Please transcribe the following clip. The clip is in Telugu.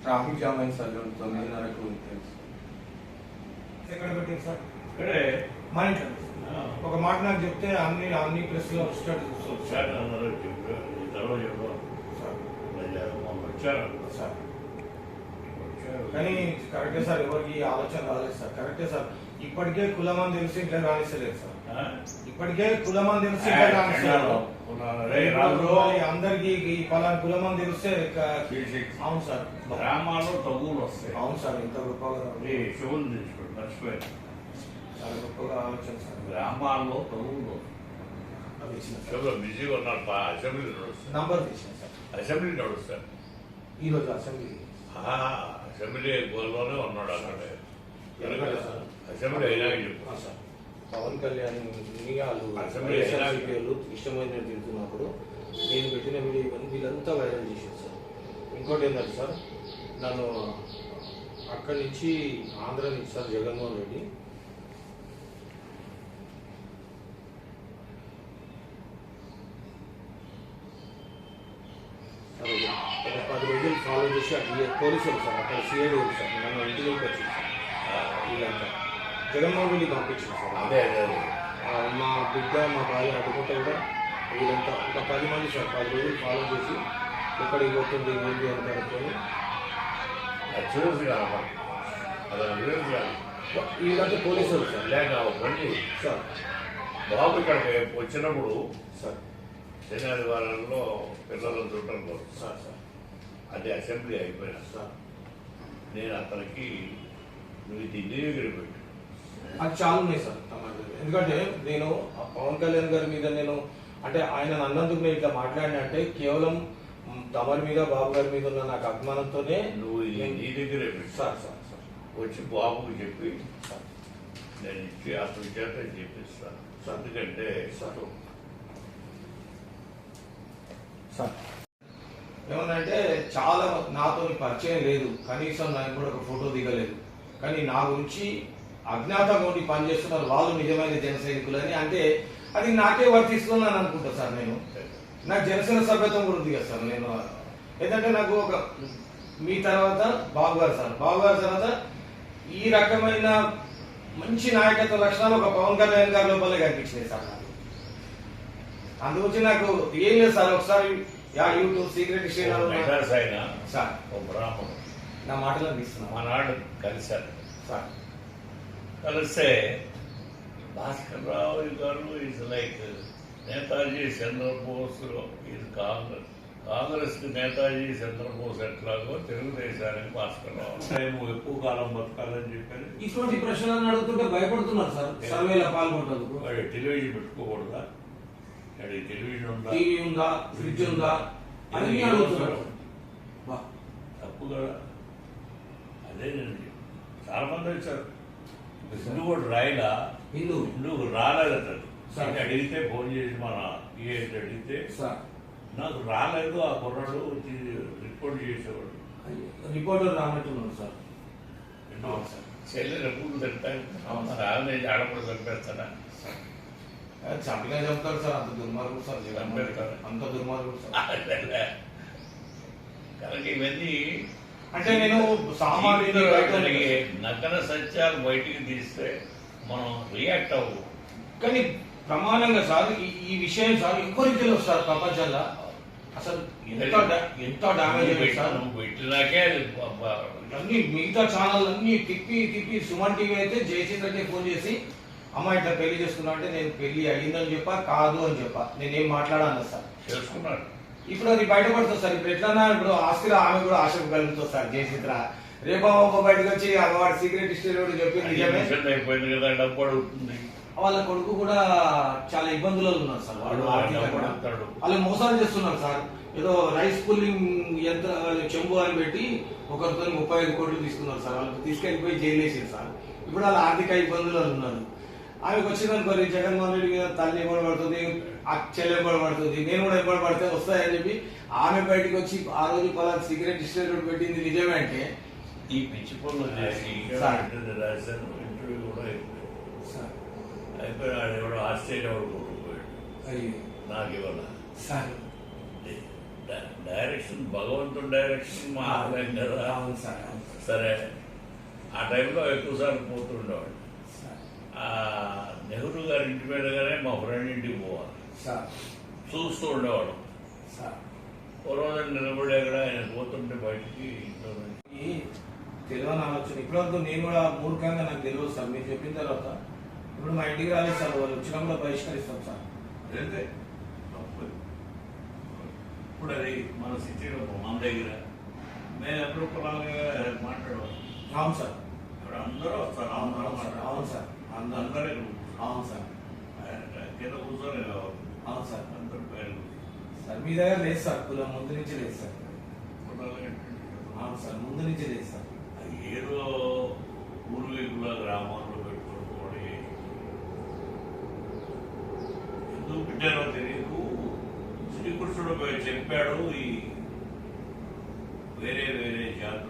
ట్రాఫిక్ జామ్ అయింది సార్ 9:30కు. ఎక్కడ పెట్టింది సార్? ఇక్కడే మా ఇంట్లో. ఒక మాట నాకు చెప్తే అన్ని ప్లేస్లో స్టార్ట్ చూస్తాను సార్. అందరూ తర్వాత వచ్చారు సార్. కానీ కరెక్టే సార్, ఎవరికి ఆలోచన రాలేదు సార్. కరెక్టే సార్, ఇప్పటికే కులమని తెలిసి ఇంకా రాణిస్తలేదు సార్. ఇప్పటికే కులమని తెలిసి ఇంకా రాణిస్తారు. అందరికి ఈ పలానా కులమని తెలిస్తే అవును సార్, గ్రామాల్లో తగులు వస్తాయి. అవును సార్, ఇంత గొప్పగా శివులు తీసుకోండి మర్చిపోయారు. చాలా గొప్పగా ఆలోచన సార్. గ్రామాల్లో తగులు అది ఇచ్చిన బిజీగా ఉన్నారు. అసెంబ్లీ నడుస్తారు, నంబర్ తీసిన సార్. అసెంబ్లీ నడుస్తారు. ఈరోజు అసెంబ్లీ అసెంబ్లీ గోల్లోనే ఉన్నాడు అక్కడ. అసెంబ్లీ అయినా చెప్పు సార్. పవన్ కళ్యాణ్ అసెంబ్లీ ఇష్టమైన తిరుగుతున్నప్పుడు నేను పెట్టిన వీడియో ఇవన్నీ వీళ్ళంతా వైరల్ చేశారు సార్. ఇంకోటి ఏంటంటే సార్, నన్ను అక్కడి నుంచి ఆంధ్ర నుంచి సార్ జగన్మోహన్ రెడ్డి సార్ ఒక 10 రోజులు ఫాలో చేసి అక్కడ పోలీసులు సార్, అక్కడ సిఐడి సార్ నన్ను ఇంటిలోకి వచ్చింది సార్. వీళ్ళంతా జగన్మోహన్ రెడ్డి పంపించింది సార్. అదే అదే మా బిడ్డ మా భార్య అడ్డుకుంటే కూడా వీళ్ళంతా ఒక 10 మంది సార్ 10 రోజులు ఫాలో చేసి ఎక్కడికి పోతుంది ఏంటి అని కనుక్కొని చూసి కాదు వీళ్ళంతా పోలీసులు సార్. లేక బండి సార్ బాబు ఇక్కడికి వచ్చినప్పుడు సార్ శనివారంలో పిల్లలు చూడటం సార్ సార్ అదే అసెంబ్లీ అయిపోయినా సార్ నేను అతనికి నువ్వు దీన్ని దగ్గర పెట్టు. అది చాలా ఉన్నాయి సార్. ఎందుకంటే నేను పవన్ కళ్యాణ్ గారి మీద నేను అంటే ఆయన అన్నందుకు నేను ఇట్లా మాట్లాడినంటే కేవలం తమరి మీద బాబు గారి మీద ఉన్న నాకు అభిమానంతోనే నువ్వు నీ దగ్గరే పెట్టు సార్ సార్ సార్ వచ్చి బాబుకి చెప్పి నేను ఇచ్చి అతని చేత చెప్పిస్తాను. ఎందుకంటే సార్ సార్ ఏమన్నంటే చాలా నాతో పరిచయం లేదు, కనీసం నాకు కూడా ఒక ఫోటో దిగలేదు. కానీ నా గురించి అజ్ఞాతంగా ఉండి పనిచేస్తున్నారు వాళ్ళు నిజమైన జన సైనికులని అంటే అది నాకే వర్తిస్తుందని అనుకుంటా సార్. నేను నాకు జనసేన సభ్యత్వం కూడా ఉంది కదా సార్. నేను ఏంటంటే నాకు ఒక మీ తర్వాత బాబు గారు సార్, బాబు గారి తర్వాత ఈ రకమైన మంచి నాయకత్వ లక్షణాలు ఒక పవన్ కళ్యాణ్ గారి లోపలే కనిపించినాయి సార్. నాకు అందుగురించి నాకు ఏం లేదు సార్. ఒకసారి యూట్యూబ్ సీక్రెట్ అయినా సార్ ఓ బ్రాహ్మణుడు నా మాటలు తీస్తున్నాను ఆనాడు కలిశారు సార్. కలిస్తే భాస్కర్ రావు గారు is like Netaji Chandra Bose is Congress కి నేతాజీ చంద్రబోస్ ఎట్లాగో తెలుగుదేశానికి భాస్కర్ రావు మేము ఎక్కువ కాలం బతకాలని చెప్పారు. ఇటువంటి ప్రశ్నలను అడుగుతుంటే భయపడుతున్నారు సార్. సర్వేలో పాల్గొంటారు. వాడు టెలివిజన్ పెట్టుకోకూడదా, టెలివిజన్ ఉందా, టీవీ ఉందా, ఫ్రిడ్జ్ ఉందా అని అడుగుతున్నారు. తప్పు కదా. అదే నేను చాలా మంది వచ్చారు. హిందూ కూడా రాయలా, హిందూ రాలేదు అతను. అడిగితే ఫోన్ చేసి మన పిఏటి అడిగితే నాకు రాలేదు ఆ కుర్రాడు వచ్చి రిపోర్ట్ చేసేవాడు. రిపోర్టర్ రానట్టున్నాడు సార్. చెల్లెలు ఎప్పుడు తింటాను రాలే ఆడప్పుడు చంపేస్తాడా? చంపినా చెప్తాడు సార్. అంత దుర్మార్గుడు సార్, అంత దుర్మార్గుడు సార్. కనుక ఇవన్నీ అంటే నేను సామాన్యుడు నగ్న సత్యాలు బయటికి తీస్తే మనం రియాక్ట్ అవ్వవు. కానీ ప్రమాణంగా సార్ ఈ విషయం సార్ ఎవరికి తెలియదు సార్ ప్రపంచంలో. అసలు ఎంత డామేజ్ నువ్వు పెట్టినాకే అన్ని మిగతా ఛానల్ అన్ని తిప్పి సుమన్ టీవీ అయితే జయచంద్రకే ఫోన్ చేసి అమ్మ ఇట్లా పెళ్లి చేసుకున్నా అంటే నేను పెళ్లి అయ్యిందని చెప్పా, కాదు అని చెప్పా, నేనేం మాట్లాడాను సార్. చేసుకున్నాడు. ఇప్పుడు అది బయటపడుతుంది సార్. ఇప్పుడు ఎట్లన్నా ఇప్పుడు ఆస్తిలో ఆమె కూడా ఆశ కలుగుతుంది సార్. జయచిత్ర రేపు బయటకు వచ్చి వాడు సీక్రెట్ హిస్టరీ చెప్పింది నిజమే అయిపోయింది కదా, డబ్బు అడుగుతుంది. వాళ్ళ కొడుకు కూడా చాలా ఇబ్బందులలో ఉన్నారు సార్. వాడు వాళ్ళు మోసాలు చేస్తున్నారు సార్. ఏదో రైస్ కూలింగ్ యంత్ర చెంబు అని పెట్టి ఒకరితో 35 కోట్లు తీసుకున్నారు సార్. వాళ్ళకి తీసుకెళ్లిపోయి జైలు వేసారు సార్. ఇప్పుడు వాళ్ళ ఆర్థిక ఇబ్బందులలో ఉన్నారు. ఆమెకు వచ్చిందనుకో జగన్మోహన్ రెడ్డి మీద తల్లి ఇబ్బంది పడుతుంది, చెల్లె ఇబ్బంది పడుతుంది, నేను కూడా ఇబ్బంది పడితే వస్తాయని చెప్పి ఆమె బయటకు వచ్చి ఆ రోజు పలానా సిగరెట్ ఇస్టేట్ పెట్టింది నిజమే అంటే ఈ పిచ్చి పనులు చేసి రాశాను. ఇంటర్వ్యూ కూడా అయిపోయాడు. ఎవడో ఆస్ట్రేలియా వాడు కొట్టుకుపోయాడు. నాకు ఇవ్వాల డైరెక్షన్ భగవంతుడి డైరెక్షన్ మా ఆదాయం కదా. అవును సార్, అవును సరే, ఆ టైంలో ఎక్కువసార్లు పోతుండేవాడు. సార్. ఆ నెహ్రూ గారి ఇంటి మీదగానే మా ఫ్రెండ్ ఇంటికి పోవాలి, సార్, చూస్తూ ఉండేవాడు. సార్. ఓ రోజు నిలబడే కూడా ఆయన పోతుంటే బయటికి ఇంట్లో నుంచి. ఈ తెలియని ఆలోచన ఇప్పటివరకు నేను కూడా మూర్ఖంగా నాకు తెలియదు సార్. మీరు చెప్పిన తర్వాత ఇప్పుడు మా ఇంటికి రాలేదు సార్, వాళ్ళు వచ్చినా కూడా బహిష్కరిస్తాం సార్. అదే తప్పు. ఇప్పుడు అది మన సిటీలో మన దగ్గర మేము ఎప్పుడు పొలాగా మాట్లాడవాలి. అవును సార్, ఇప్పుడు అందరూ వస్తారు, అందరూ మాట్లాడాలి. అవును సార్, అందరూ. అందరూ అవును సార్, కింద కూర్చొని కావాలి. అవును సార్. అందరూ పైన సార్ మీ దగ్గర లేదు సార్, కులం ముందు నుంచి లేదు సార్. కూర్చొని. అవును సార్, ముందు నుంచి లేదు సార్. ఏదో పూర్వీకుల గ్రామాల్లో పెట్టుకోవడం ఎందుకు పెట్టారో తెలియదు. శ్రీకృష్ణుడు చెప్పాడు, ఈ వేరే వేరే జాతులు